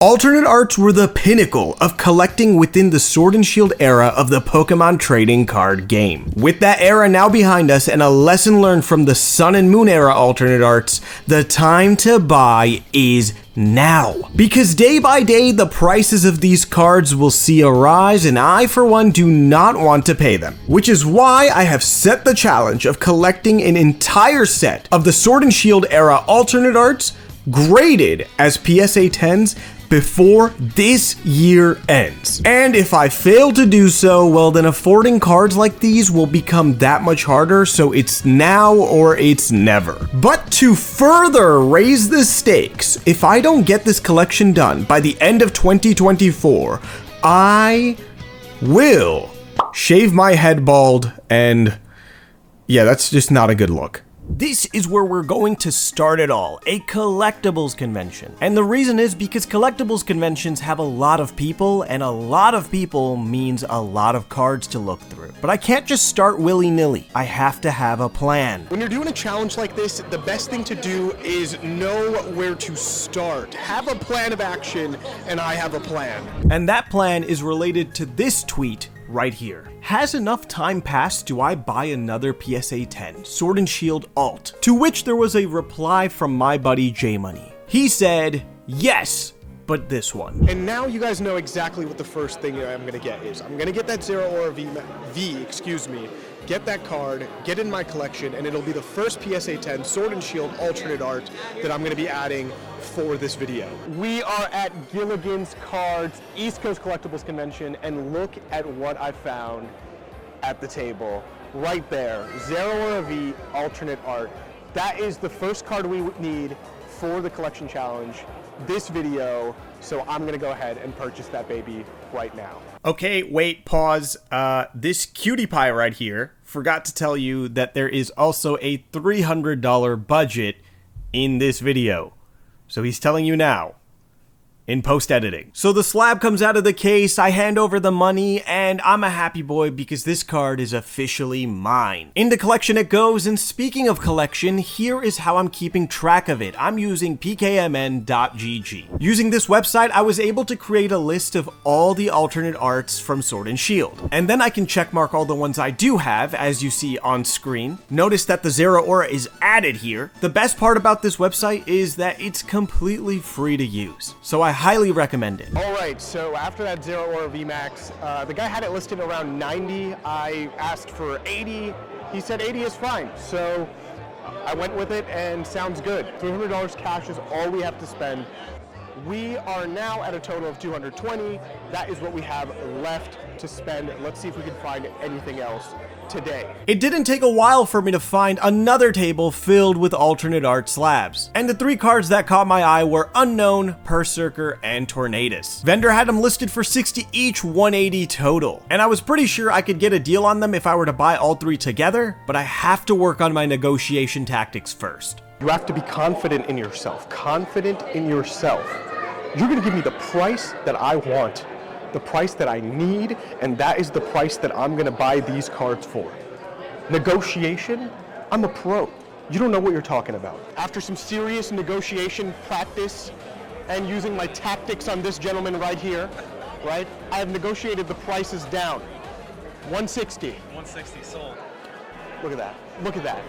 Alternate arts were the pinnacle of collecting within the Sword and Shield era of the Pokemon trading card game. With that era now behind us and a lesson learned from the Sun and Moon era alternate arts, the time to buy is now. Because day by day, the prices of these cards will see a rise, and I, for one, do not want to pay them. Which is why I have set the challenge of collecting an entire set of the Sword and Shield era alternate arts graded as PSA 10s before this year ends. And if I fail to do so, well then affording cards like these will become that much harder, so it's now or it's never. But to further raise the stakes, if I don't get this collection done by the end of 2024, I will shave my head bald, and yeah, that's just not a good look. This is where we're going to start it all, a collectibles convention. And the reason is because collectibles conventions have a lot of people, and a lot of people means a lot of cards to look through. But I can't just start willy-nilly. I have to have a plan. When you're doing a challenge like this, the best thing to do is know where to start. Have a plan of action, and I have a plan. And that plan is related to this tweet right here. Has enough time passed? Do I buy another PSA 10 Sword and Shield alt? To which there was a reply from my buddy J Money. He said, yes, but this one. And now you guys know exactly what the first thing I'm gonna get is. I'm gonna get that Zero Aura V, get that card, get in my collection, and it'll be the first PSA 10 Sword and Shield alternate art that I'm gonna be adding for this video. We are at Gilligan's Cards East Coast Collectibles Convention, and look at what I found at the table right there. Zero Aura V alternate art. That is the first card we need for the collection challenge this video, so I'm gonna go ahead and purchase that baby right now. Okay, wait, pause. This cutie pie right here forgot to tell you that there is also a $300 budget in this video. So he's telling you now, in post-editing. So the slab comes out of the case, I hand over the money, and I'm a happy boy because this card is officially mine. In the collection it goes, and speaking of collection, here is how I'm keeping track of it. I'm using pkmn.gg. Using this website, I was able to create a list of all the alternate arts from Sword and Shield. And then I can checkmark all the ones I do have, as you see on screen. Notice that the Zero Aura is added here. The best part about this website is that it's completely free to use. So I highly recommend it. All right, so after that Zero Aura VMAX, the guy had it listed around 90. I asked for 80. He said 80 is fine. So I went with it, and sounds good. $300 cash is all we have to spend. We are now at a total of 220. That is what we have left to spend. Let's see if we can find anything else today. It didn't take a while for me to find another table filled with alternate art slabs. And the three cards that caught my eye were Unknown, Berserker, and Tornadus. Vendor had them listed for 60 each, 180 total. And I was pretty sure I could get a deal on them if I were to buy all three together, but I have to work on my negotiation tactics first. You have to be confident in yourself. Confident in yourself. You're gonna give me the price that I want, the price that I need, and that is the price that I'm gonna buy these cards for. Negotiation, I'm a pro. You don't know what you're talking about. After some serious negotiation practice and using my tactics on this gentleman right here, right, I have negotiated the prices down. 160. 160 sold. Look at that, look at that.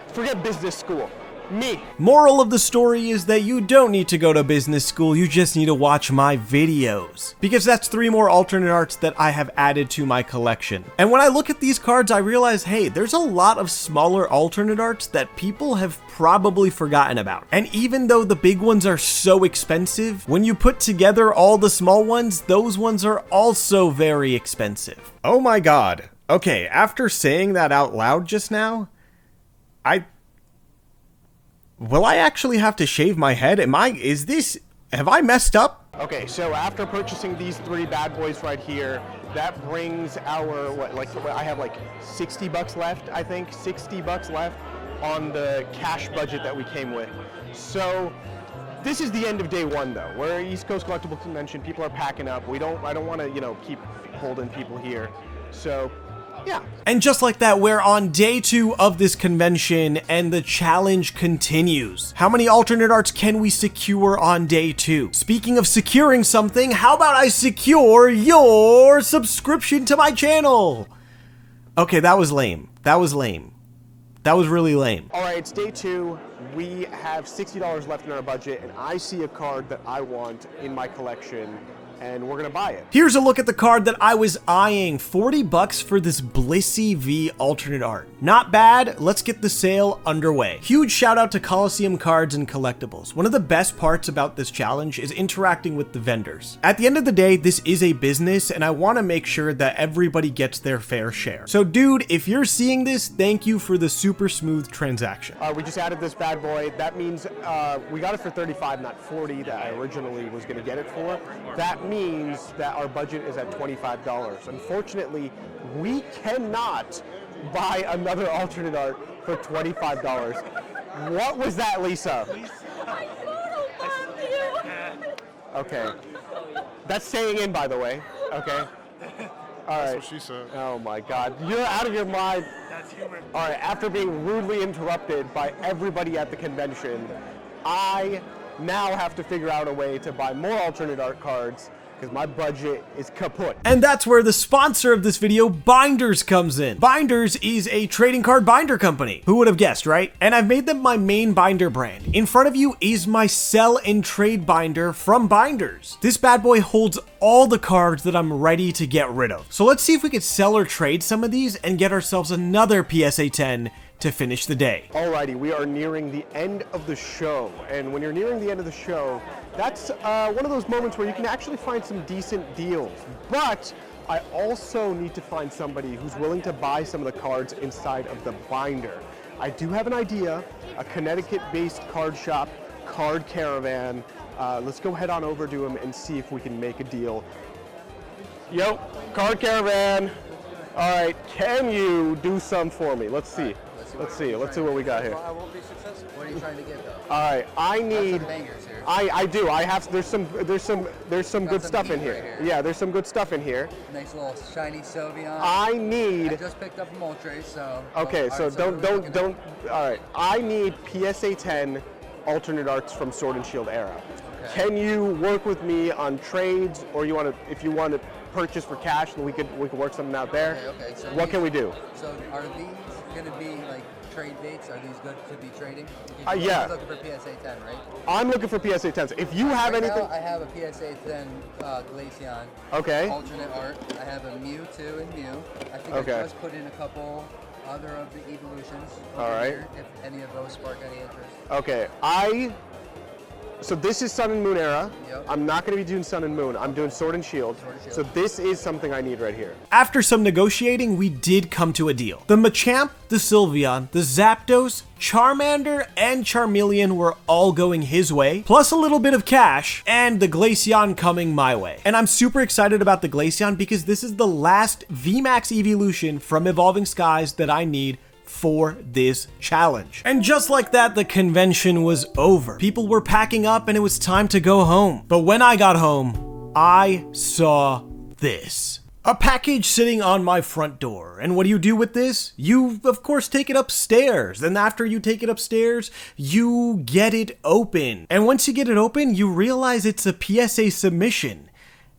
Forget business school. Me. Moral of the story is that you don't need to go to business school, you just need to watch my videos. Because that's three more alternate arts that I have added to my collection. And when I look at these cards, I realize, hey, there's a lot of smaller alternate arts that people have probably forgotten about. And even though the big ones are so expensive, when you put together all the small ones, those ones are also very expensive. Oh my god. Okay, after saying that out loud just now, will I actually have to shave my head? Have I messed up? Okay, so after purchasing these three bad boys right here, that brings our, I have like 60 bucks left, I think, 60 bucks left on the cash budget that we came with. So this is the end of day one though. We're at East Coast Collectible Convention, people are packing up. I don't want to, keep holding people here. So Yeah. And just like that, we're on day 2 of this convention and the challenge continues. How many alternate arts can we secure on day 2? Speaking of securing something, how about I secure your subscription to my channel? Okay, that was lame. That was lame. That was really lame. All right, it's day 2. We have $60 left in our budget, and I see a card that I want in my collection, and we're gonna buy it. Here's a look at the card that I was eyeing. 40 bucks for this Blissey V alternate art. Not bad. Let's get the sale underway. Huge shout out to Coliseum Cards and Collectibles. One of the best parts about this challenge is interacting with the vendors. At the end of the day, this is a business, and I want to make sure that everybody gets their fair share. So dude, if you're seeing this, thank you for the super smooth transaction. We just added this bad boy. That means we got it for 35, not 40 that I originally was gonna get it for. That means that our budget is at $25. Unfortunately, we cannot buy another alternate art for $25. What was that, Lisa? Okay. That's staying in, by the way. Okay. All right. That's what she said. Oh my God. You're out of your mind. That's humor. All right. After being rudely interrupted by everybody at the convention, I now have to figure out a way to buy more alternate art cards because my budget is kaput. And that's where the sponsor of this video, Binders, comes in. Binders is a trading card binder company. Who would have guessed, right? And I've made them my main binder brand. In front of you is my sell and trade binder from Binders. This bad boy holds all the cards that I'm ready to get rid of. So let's see if we could sell or trade some of these and get ourselves another PSA 10 to finish the day. Alrighty, we are nearing the end of the show. And when you're nearing the end of the show, that's one of those moments where you can actually find some decent deals. But I also need to find somebody who's willing to buy some of the cards inside of the binder. I do have an idea, a Connecticut-based card shop, Card Caravan. Let's go head on over to them and see if we can make a deal. Yo, Card Caravan. All right, can you do some for me? Let's see. Let's see what we got here. I won't be successful. What are you trying to get though? All right, I need. Some bangers here. I do. I have. There's some good some stuff in heat here. right here. Yeah, there's some good stuff in here. Nice little shiny Sylveon. I I need. just picked up a Moltres, so. Okay, so don't. All right, I need PSA 10 alternate arts from Sword and Shield era. Okay. Can you work with me on trades, or you want to? If you want to purchase for cash, then we could work something out there. Okay. So What can we do? So are these going to be like trade baits? Are these good to be trading? Yeah. You're looking for PSA 10, right? I'm looking for PSA 10s. If you have Right anything, now, I have a PSA 10 Glaceon. okay. Alternate art. I have a Mewtwo and Mew. I think Okay. I just put in a couple other of the evolutions. All right. Here, if any of those spark any interest. Okay, so this is Sun and Moon era. Yep. I'm not going to be doing Sun and Moon. I'm doing Sword and Shield. Sword and Shield. So this is something I need right here. After some negotiating, we did come to a deal. The Machamp, the Sylveon, the Zapdos, Charmander, and Charmeleon were all going his way, plus a little bit of cash, and the Glaceon coming my way. And I'm super excited about the Glaceon because this is the last VMAX evolution from Evolving Skies that I need for this challenge. And just like that, the convention was over. People were packing up and it was time to go home. But when I got home, I saw this. A package sitting on my front door. And what do you do with this? You, of course, take it upstairs. And after you take it upstairs, you get it open. And once you get it open, you realize it's a PSA submission.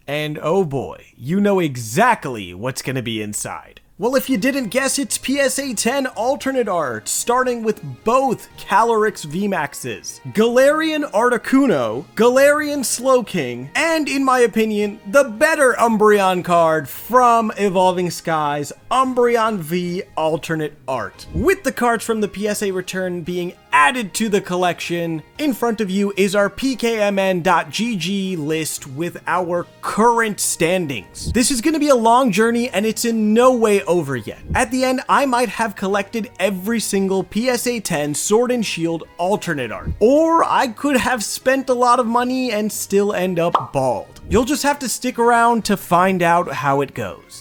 And oh boy, you know exactly what's gonna be inside. Well, if you didn't guess, it's PSA 10 alternate art, starting with both Calyrex VMAXs, Galarian Articuno, Galarian Slowking, and in my opinion, the better Umbreon card from Evolving Skies, Umbreon V alternate art. With the cards from the PSA return being added to the collection, in front of you is our PKMN.GG list with our current standings. This is going to be a long journey and it's in no way over yet. At the end, I might have collected every single PSA 10 Sword and Shield alternate art. Or I could have spent a lot of money and still end up bald. You'll just have to stick around to find out how it goes.